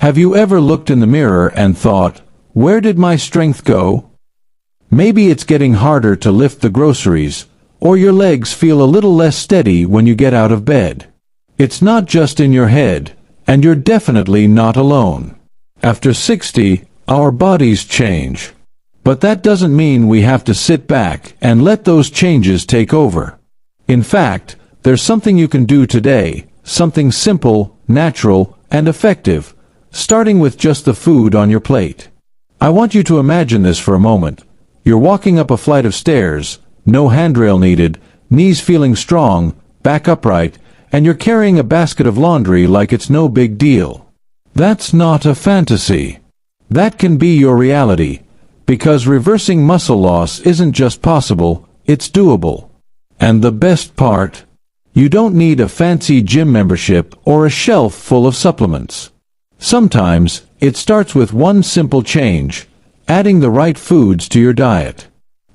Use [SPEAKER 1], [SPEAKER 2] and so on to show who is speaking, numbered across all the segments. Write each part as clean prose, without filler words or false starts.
[SPEAKER 1] Have you ever looked in the mirror and thought, where did my strength go? Maybe it's getting harder to lift the groceries, or your legs feel a little less steady when you get out of bed. It's not just in your head, and you're definitely not alone. After 60, our bodies change. But that doesn't mean we have to sit back and let those changes take over. In fact, there's something you can do today, something simple, natural, and effective, starting with just the food on your plate. I want you to imagine this for a moment. You're walking up a flight of stairs, no handrail needed, knees feeling strong, back upright, and you're carrying a basket of laundry like it's no big deal. That's not a fantasy. That can be your reality, because reversing muscle loss isn't just possible, it's doable. And the best part? You don't need a fancy gym membership or a shelf full of supplements. Sometimes, it starts with one simple change: adding the right foods to your diet.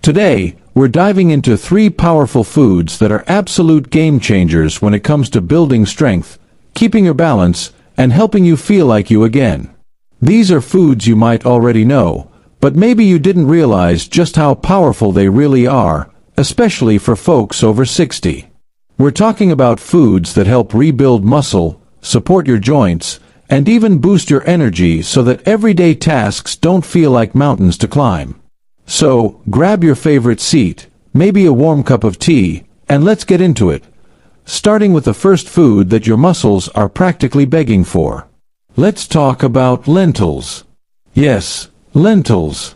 [SPEAKER 1] Today, we're diving into 3 powerful foods that are absolute game changers when it comes to building strength, keeping your balance, and helping you feel like you again. These are foods you might already know, but maybe you didn't realize just how powerful they really are, especially for folks over 60. We're talking about foods that help rebuild muscle, support your joints, and even boost your energy so that everyday tasks don't feel like mountains to climb. So, grab your favorite seat, maybe a warm cup of tea, and let's get into it. Starting with the first food that your muscles are practically begging for. Let's talk about lentils. Yes, lentils.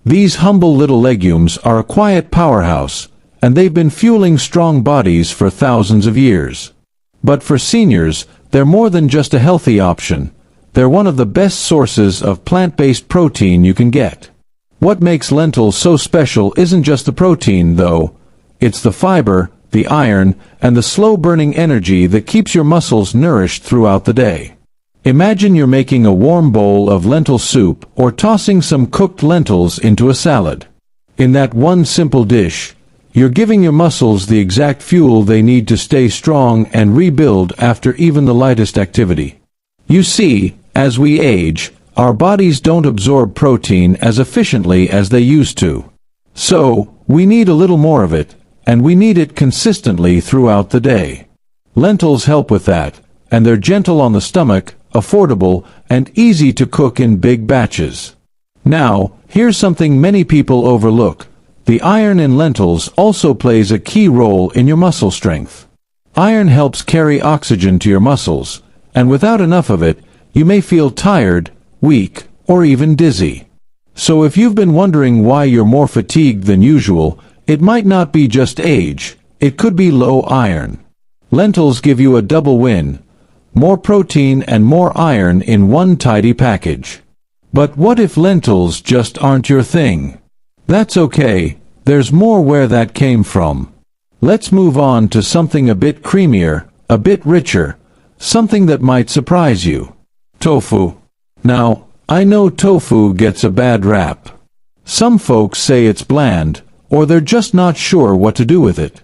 [SPEAKER 1] These humble little legumes are a quiet powerhouse, and they've been fueling strong bodies for thousands of years. But for seniors, they're more than just a healthy option. They're one of the best sources of plant-based protein you can get. What makes lentils so special isn't just the protein, though. It's the fiber, the iron, and the slow-burning energy that keeps your muscles nourished throughout the day. Imagine you're making a warm bowl of lentil soup or tossing some cooked lentils into a salad. In that one simple dish, you're giving your muscles the exact fuel they need to stay strong and rebuild after even the lightest activity. You see, as we age, our bodies don't absorb protein as efficiently as they used to. So, we need a little more of it, and we need it consistently throughout the day. Lentils help with that, and they're gentle on the stomach, affordable, and easy to cook in big batches. Now, here's something many people overlook. The iron in lentils also plays a key role in your muscle strength. Iron helps carry oxygen to your muscles, and without enough of it, you may feel tired, weak, or even dizzy. So if you've been wondering why you're more fatigued than usual, it might not be just age, it could be low iron. Lentils give you a double win: more protein and more iron in one tidy package. But what if lentils just aren't your thing? That's okay, there's more where that came from. Let's move on to something a bit creamier, a bit richer, something that might surprise you. Tofu. Now, I know tofu gets a bad rap. Some folks say it's bland, or they're just not sure what to do with it.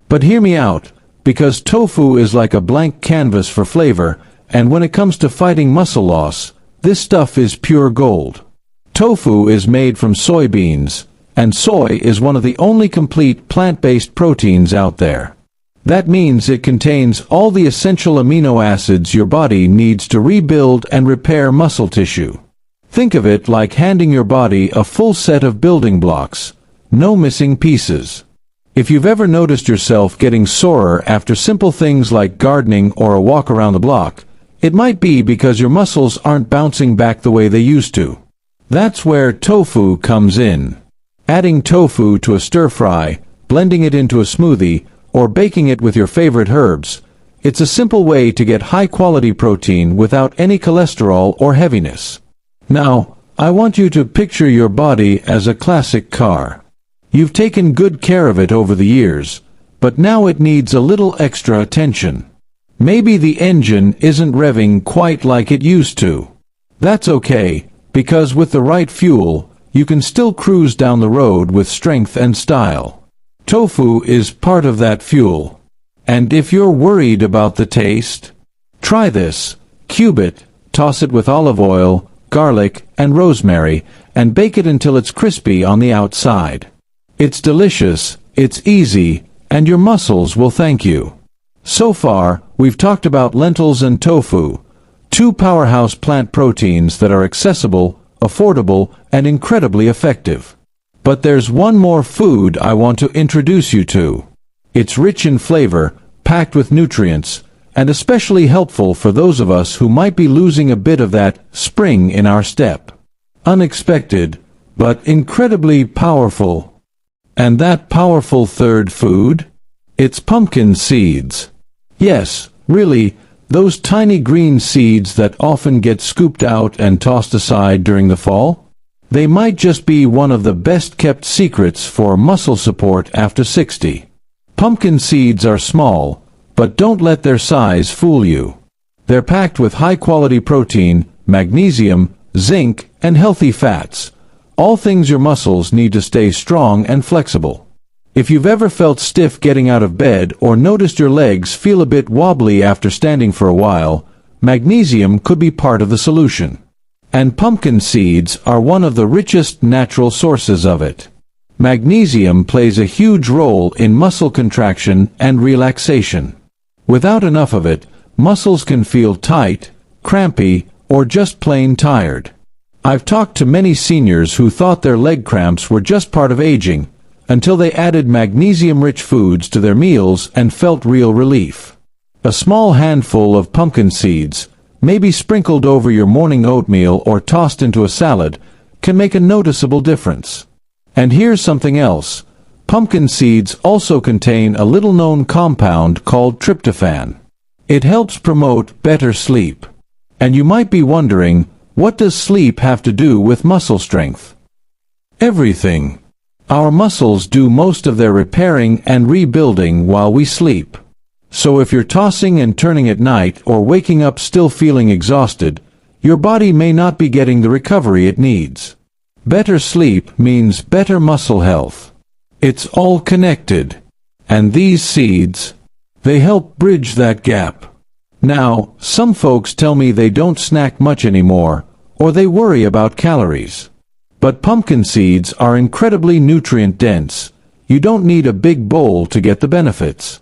[SPEAKER 1] But hear me out, because tofu is like a blank canvas for flavor, and when it comes to fighting muscle loss, this stuff is pure gold. Tofu is made from soybeans, and soy is one of the only complete plant-based proteins out there. That means it contains all the essential amino acids your body needs to rebuild and repair muscle tissue. Think of it like handing your body a full set of building blocks, no missing pieces. If you've ever noticed yourself getting sorer after simple things like gardening or a walk around the block, it might be because your muscles aren't bouncing back the way they used to. That's where tofu comes in. Adding tofu to a stir-fry, blending it into a smoothie, or baking it with your favorite herbs, it's a simple way to get high-quality protein without any cholesterol or heaviness. Now, I want you to picture your body as a classic car. You've taken good care of it over the years, but now it needs a little extra attention. Maybe the engine isn't revving quite like it used to. That's okay, because with the right fuel, you can still cruise down the road with strength and style. Tofu is part of that fuel. And if you're worried about the taste, try this. Cube it, toss it with olive oil, garlic, and rosemary, and bake it until it's crispy on the outside. It's delicious, it's easy, and your muscles will thank you. So far, we've talked about lentils and tofu, two powerhouse plant proteins that are accessible, affordable, and incredibly effective. But there's one more food I want to introduce you to. It's rich in flavor, packed with nutrients, and especially helpful for those of us who might be losing a bit of that spring in our step. Unexpected, but incredibly powerful. And that powerful third food? It's pumpkin seeds. Yes, really, those tiny green seeds that often get scooped out and tossed aside during the fall? They might just be one of the best-kept secrets for muscle support after 60. Pumpkin seeds are small, but don't let their size fool you. They're packed with high-quality protein, magnesium, zinc, and healthy fats, all things your muscles need to stay strong and flexible. If you've ever felt stiff getting out of bed or noticed your legs feel a bit wobbly after standing for a while, magnesium could be part of the solution. And pumpkin seeds are one of the richest natural sources of it. Magnesium plays a huge role in muscle contraction and relaxation. Without enough of it, muscles can feel tight, crampy, or just plain tired. I've talked to many seniors who thought their leg cramps were just part of aging, until they added magnesium-rich foods to their meals and felt real relief. A small handful of pumpkin seeds, maybe sprinkled over your morning oatmeal or tossed into a salad, can make a noticeable difference. And here's something else. Pumpkin seeds also contain a little-known compound called tryptophan. It helps promote better sleep. And you might be wondering, what does sleep have to do with muscle strength? Everything. Our muscles do most of their repairing and rebuilding while we sleep. So if you're tossing and turning at night or waking up still feeling exhausted, your body may not be getting the recovery it needs. Better sleep means better muscle health. It's all connected. And these seeds, they help bridge that gap. Now, some folks tell me they don't snack much anymore, or they worry about calories. But pumpkin seeds are incredibly nutrient-dense. You don't need a big bowl to get the benefits.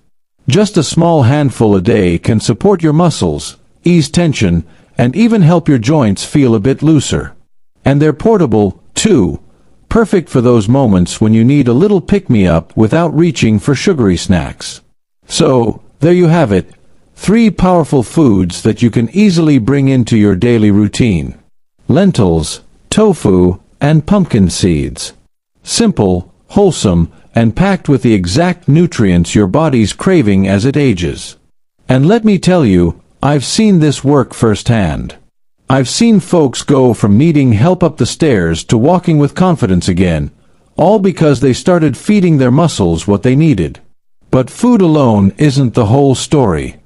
[SPEAKER 1] Just a small handful a day can support your muscles, ease tension, and even help your joints feel a bit looser. And they're portable, too, perfect for those moments when you need a little pick-me-up without reaching for sugary snacks. So, there you have it, 3 powerful foods that you can easily bring into your daily routine. Lentils, tofu, and pumpkin seeds. Simple, wholesome, and packed with the exact nutrients your body's craving as it ages. And let me tell you, I've seen this work firsthand. I've seen folks go from needing help up the stairs to walking with confidence again, all because they started feeding their muscles what they needed. But food alone isn't the whole story.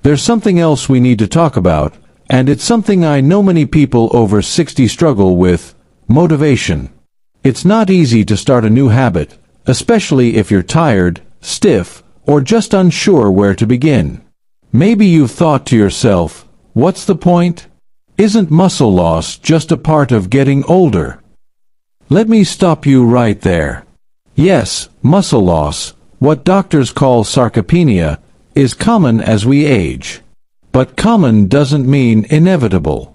[SPEAKER 1] There's something else we need to talk about, and it's something I know many people over 60 struggle with: motivation. It's not easy to start a new habit, especially if you're tired, stiff, or just unsure where to begin. Maybe you've thought to yourself, what's the point? Isn't muscle loss just a part of getting older? Let me stop you right there. Yes, muscle loss, what doctors call sarcopenia, is common as we age. But common doesn't mean inevitable.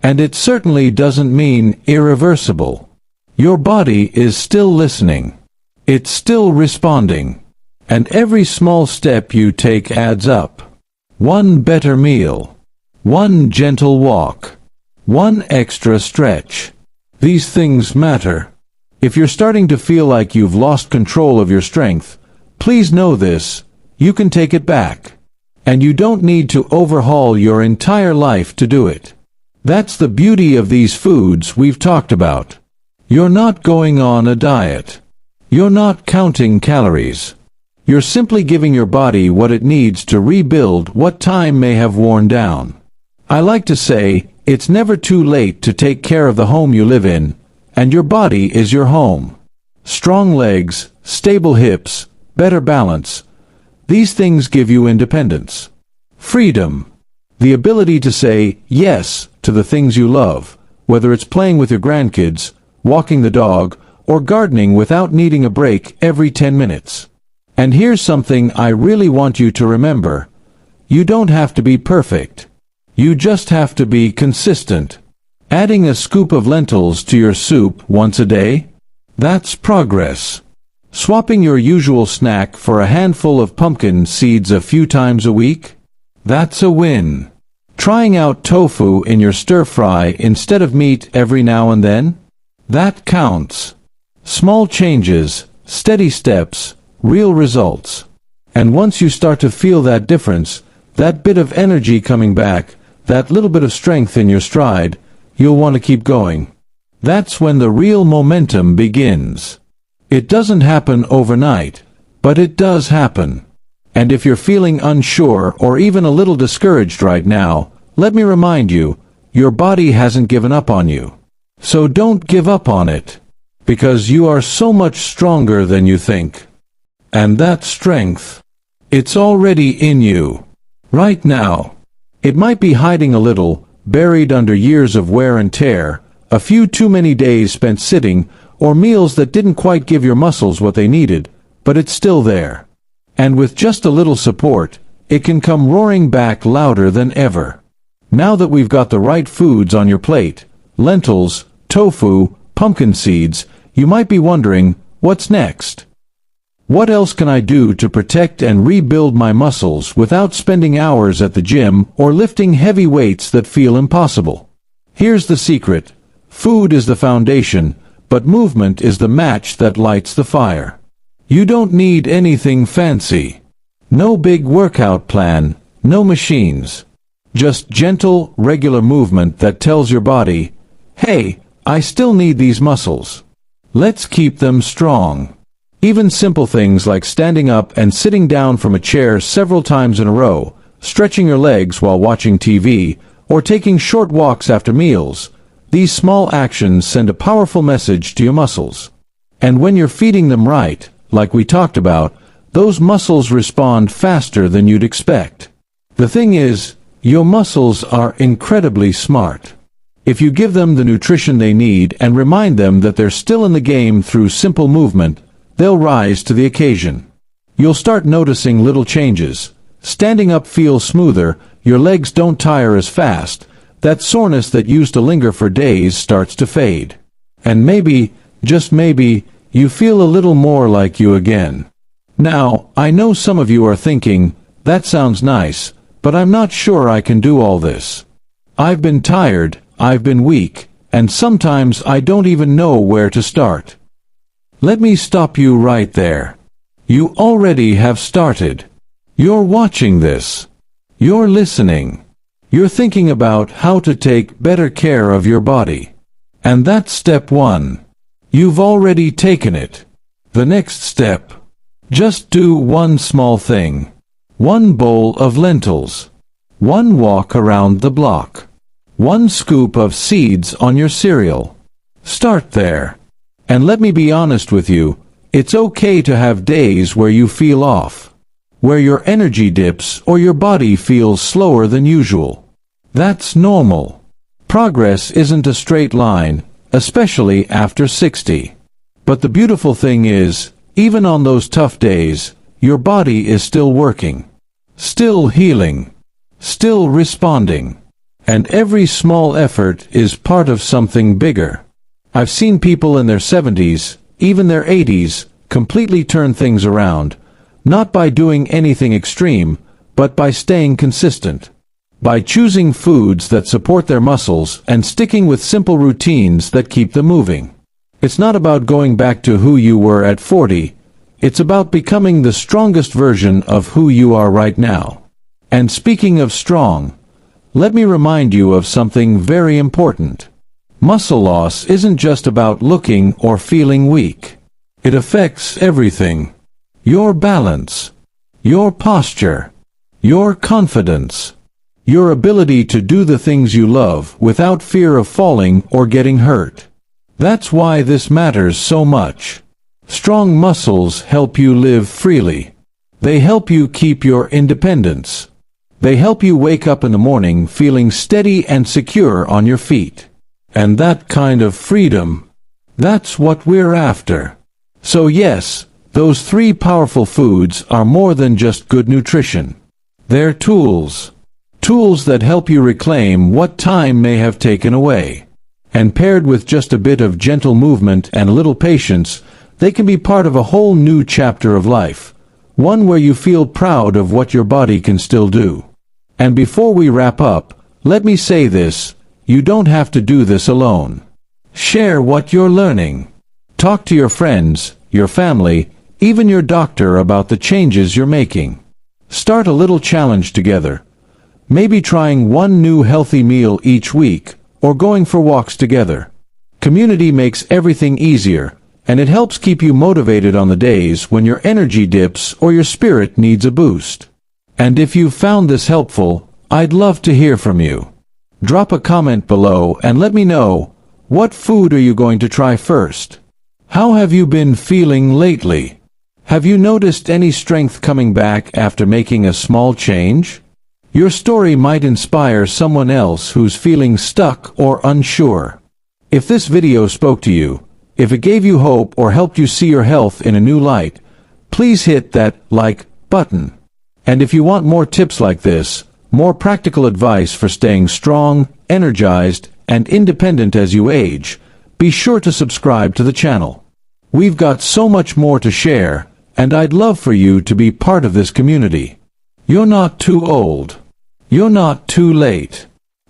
[SPEAKER 1] And it certainly doesn't mean irreversible. Your body is still listening. It's still responding. And every small step you take adds up. One better meal. One gentle walk. One extra stretch. These things matter. If you're starting to feel like you've lost control of your strength, please know this: you can take it back. And you don't need to overhaul your entire life to do it. That's the beauty of these foods we've talked about. You're not going on a diet. You're not counting calories. You're simply giving your body what it needs to rebuild what time may have worn down. I like to say, it's never too late to take care of the home you live in, and your body is your home. Strong legs, stable hips, better balance. These things give you independence. Freedom. The ability to say yes to the things you love, whether it's playing with your grandkids, walking the dog, or gardening without needing a break every 10 minutes. And here's something I really want you to remember. You don't have to be perfect. You just have to be consistent. Adding a scoop of lentils to your soup once a day? That's progress. Swapping your usual snack for a handful of pumpkin seeds a few times a week? That's a win. Trying out tofu in your stir-fry instead of meat every now and then? That counts. Small changes, steady steps, real results. And once you start to feel that difference, that bit of energy coming back, that little bit of strength in your stride, you'll want to keep going. That's when the real momentum begins. It doesn't happen overnight, but it does happen. And if you're feeling unsure or even a little discouraged right now, let me remind you, your body hasn't given up on you. So don't give up on it, because you are so much stronger than you think. And that strength, it's already in you, right now. It might be hiding a little, buried under years of wear and tear, a few too many days spent sitting, or meals that didn't quite give your muscles what they needed, but it's still there. And with just a little support, it can come roaring back louder than ever. Now that we've got the right foods on your plate, lentils, tofu, pumpkin seeds, you might be wondering, what's next? What else can I do to protect and rebuild my muscles without spending hours at the gym or lifting heavy weights that feel impossible? Here's the secret. Food is the foundation, but movement is the match that lights the fire. You don't need anything fancy. No big workout plan, no machines. Just gentle, regular movement that tells your body, hey, I still need these muscles. Let's keep them strong. Even simple things like standing up and sitting down from a chair several times in a row, stretching your legs while watching TV, or taking short walks after meals, these small actions send a powerful message to your muscles. And when you're feeding them right, like we talked about, those muscles respond faster than you'd expect. The thing is, your muscles are incredibly smart. If you give them the nutrition they need and remind them that they're still in the game through simple movement, they'll rise to the occasion. You'll start noticing little changes. Standing up feels smoother, your legs don't tire as fast, that soreness that used to linger for days starts to fade. And maybe, just maybe, you feel a little more like you again. Now, I know some of you are thinking, that sounds nice, but I'm not sure I can do all this. I've been tired, I've been weak, and sometimes I don't even know where to start. Let me stop you right there. You already have started. You're watching this. You're listening. You're thinking about how to take better care of your body. And that's step one. You've already taken it. The next step. Just do one small thing. One bowl of lentils. One walk around the block. One scoop of seeds on your cereal. Start there. And let me be honest with you, it's okay to have days where you feel off, where your energy dips or your body feels slower than usual. That's normal. Progress isn't a straight line, especially after 60. But the beautiful thing is, even on those tough days, your body is still working, still healing, still responding. And every small effort is part of something bigger. I've seen people in their 70s, even their 80s, completely turn things around, not by doing anything extreme, but by staying consistent. By choosing foods that support their muscles and sticking with simple routines that keep them moving. It's not about going back to who you were at 40, it's about becoming the strongest version of who you are right now. And speaking of strong, let me remind you of something very important. Muscle loss isn't just about looking or feeling weak. It affects everything. Your balance, your posture, your confidence, your ability to do the things you love without fear of falling or getting hurt. That's why this matters so much. Strong muscles help you live freely. They help you keep your independence. They help you wake up in the morning feeling steady and secure on your feet. And that kind of freedom, that's what we're after. So yes, those 3 powerful foods are more than just good nutrition. They're tools. Tools that help you reclaim what time may have taken away. And paired with just a bit of gentle movement and a little patience, they can be part of a whole new chapter of life. One where you feel proud of what your body can still do. And before we wrap up, let me say this, you don't have to do this alone. Share what you're learning. Talk to your friends, your family, even your doctor about the changes you're making. Start a little challenge together. Maybe trying one new healthy meal each week, or going for walks together. Community makes everything easier, and it helps keep you motivated on the days when your energy dips or your spirit needs a boost. And if you found this helpful, I'd love to hear from you. Drop a comment below and let me know, what food are you going to try first? How have you been feeling lately? Have you noticed any strength coming back after making a small change? Your story might inspire someone else who's feeling stuck or unsure. If this video spoke to you, if it gave you hope or helped you see your health in a new light, please hit that like button. And if you want more tips like this, more practical advice for staying strong, energized, and independent as you age, be sure to subscribe to the channel. We've got so much more to share, and I'd love for you to be part of this community. You're not too old. You're not too late.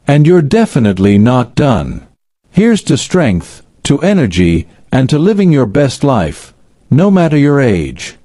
[SPEAKER 1] And you're definitely not done. Here's to strength, to energy, and to living your best life, no matter your age.